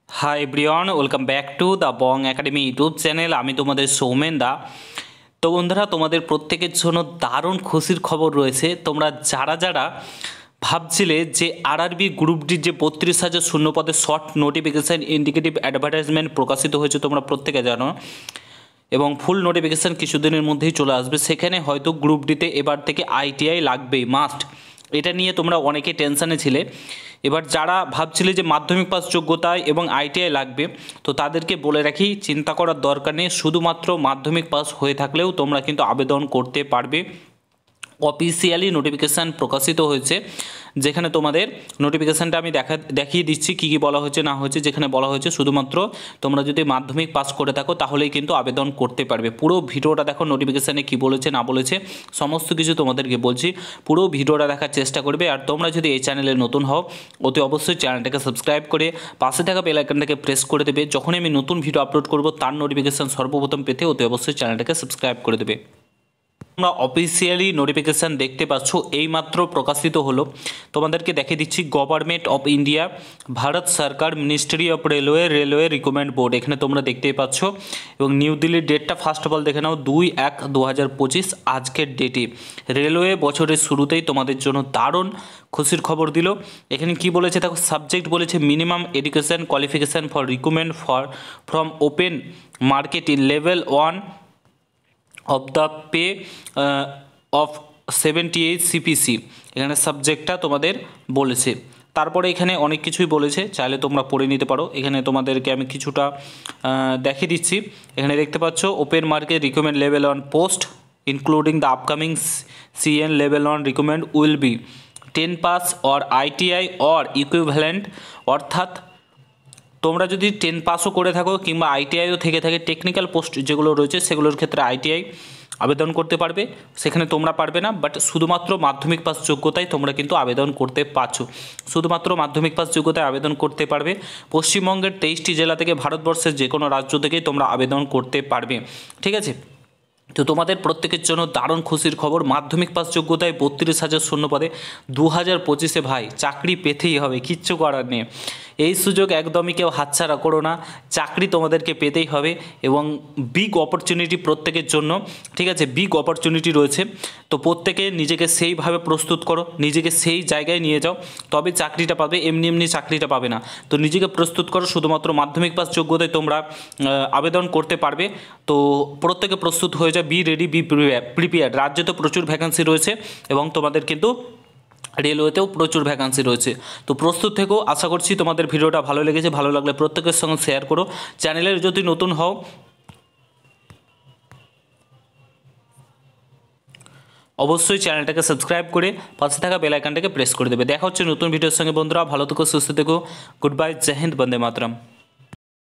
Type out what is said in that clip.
Hi everyone, welcome back to the Bong academy YouTube channel. আমি তোমাদের সৌমেন দা। তো বন্ধুরা, তোমাদের প্রত্যেকের জন্য দারুণ খুশির খবর রয়েছে। তোমরা যারা যারা ভাবছিলে যে আরআরবি গ্রুপ ডির যে 32,000 শূন্যপদের শর্ট নোটিফিকেশান ইন্ডিকেটিভ অ্যাডভার্টাইজমেন্ট প্রকাশিত হয়েছে, তোমরা প্রত্যেকে জানো, এবং ফুল নোটিফিকেশান কিছুদিনের মধ্যেই চলে আসবে। সেখানে হয়তো গ্রুপ ডিতে এবার থেকে আইটিআই লাগবেই, মাস্ট। এটা নিয়ে তোমরা অনেকে টেনশানে ছিলে। এবার যারা ভাবছিলে যে মাধ্যমিক পাস যোগ্যতায় এবং আইটিআই লাগবে, তো তাদেরকে বলে রাখি, চিন্তা করার দরকার নেই। শুধুমাত্র মাধ্যমিক পাস হয়ে থাকলেও তোমরা কিন্তু আবেদন করতে পারবে। অফিসিয়ালি নোটিফিকেশান প্রকাশিত হয়েছে, যেখানে তোমাদের নোটিফিকেশানটা আমি দেখিয়ে দিচ্ছি কী কী বলা হয়েছে না হয়েছে। যেখানে বলা হয়েছে শুধুমাত্র তোমরা যদি মাধ্যমিক পাস করে থাকো তাহলেই কিন্তু আবেদন করতে পারবে। পুরো ভিডিওটা দেখো, নোটিফিকেশানে কী বলেছে না বলেছে সমস্ত কিছু তোমাদেরকে বলছি। পুরো ভিডিওটা দেখার চেষ্টা করবে। আর তোমরা যদি এই চ্যানেলে নতুন হও, অতি অবশ্যই চ্যানেলটাকে সাবস্ক্রাইব করে পাশে থাকা বেল আইকনটাকে প্রেস করে দেবে। যখনই আমি নতুন ভিডিও আপলোড করব তার নোটিফিকেশান সর্বপ্রথম পেতে অতি অবশ্যই চ্যানেলটাকে সাবস্ক্রাইব করে দেবে। তোমরা অফিসিয়ালি নোটিফিকেশান দেখতে পাচ্ছ, এইমাত্র প্রকাশিত হলো। তোমাদেরকে দেখে দিচ্ছি, government of India, Bharat Sarkar, ministry of railway recruitment board, এখানে তোমরা দেখতেই পাচ্ছ। এবং নিউ দিল্লির ডেটটা ফার্স্ট অফ অল দেখে নাও, 2/1/2025 আজকের ডেটে। রেলওয়ে বছরের শুরুতেই তোমাদের জন্য দারুণ খুশির খবর দিল। এখানে কি বলেছে দেখো, সাবজেক্ট বলেছে minimum education qualification for recruitment from open market in level 1 of the pay off 78 CPC. এখানে সাবজেক্টটা তোমাদের বলেছে। তারপরে এখানে অনেক কিছুই বলেছে, চাইলে তোমরা পড়ে নিতে পারো। এখানে তোমাদেরকে আমি কিছুটা দেখিয়ে দিচ্ছি। এখানে দেখতে পাচ্ছ, open market recruitment level 1 post including the upcoming CN level 1 recruitment will be 10 pass or ITI or equivalent. অর্থাৎ তোমরা যদি 10 পাসও করে থাকো কিংবা আইটিআইও থেকে থাকে, টেকনিক্যাল পোস্ট যেগুলো রয়েছে সেগুলোর ক্ষেত্রে আইটিআই আবেদন করতে পারবে, সেখানে তোমরা পারবে না। বাট শুধুমাত্র মাধ্যমিক পাস যোগ্যতায় তোমরা কিন্তু আবেদন করতে পারছো। শুধুমাত্র মাধ্যমিক পাস যোগ্যতায় আবেদন করতে পারবে। পশ্চিমবঙ্গের 23টি জেলা থেকে ভারতবর্ষের যে কোনো রাজ্য থেকেই তোমরা আবেদন করতে পারবে, ঠিক আছে। তো তোমাদের প্রত্যেকের জন্য দারুণ খুশির খবর। মাধ্যমিক পাস যোগ্যতায় 32,000 শূন্যপদে 2025-এ ভাই চাকরি পেতেই হবে, কিচ্ছু করার নেই। এই সুযোগ একদমই কেউ হাতছাড়া করো না, চাকরি তোমাদেরকে পেতেই হবে। এবং বিগ অপরচুনিটি প্রত্যেকের জন্য, ঠিক আছে, বিগ অপরচুনিটি রয়েছে। তো প্রত্যেকে নিজেকে সেইভাবে প্রস্তুত করো, নিজেকে সেই জায়গায় নিয়ে যাও, তবে চাকরিটা পাবে। এমনি এমনি চাকরিটা পাবে না। তো নিজেকে প্রস্তুত করো, শুধুমাত্র মাধ্যমিক পাস যোগ্যতায় তোমরা আবেদন করতে পারবে। তো প্রত্যেকে প্রস্তুত হয়ে যাও, বি রেডি, বি প্রিপেয়ার্ড। রাজ্যে তো প্রচুর ভ্যাকান্সি রয়েছে এবং তোমাদের কিন্তু রেলওয়েতেও প্রচুর ভ্যাকান্সি রয়েছে। তো প্রস্তুত থেকেও। আশা করছি তোমাদের ভিডিওটা ভালো লেগেছে। ভালো লাগলে প্রত্যেকের সঙ্গে শেয়ার করো। চ্যানেলের যদি নতুন হও অবশ্যই চ্যানেলটাকে সাবস্ক্রাইব করে পাশে থাকা বেল আইকনটাকে প্রেস করে দেবে। দেখা হচ্ছে নতুন ভিডিওর সঙ্গে বন্ধুরা। ভালো থেকো, সুস্থ থেকো। গুড বাই, জয় হিন্দ, বন্দে মাতরম।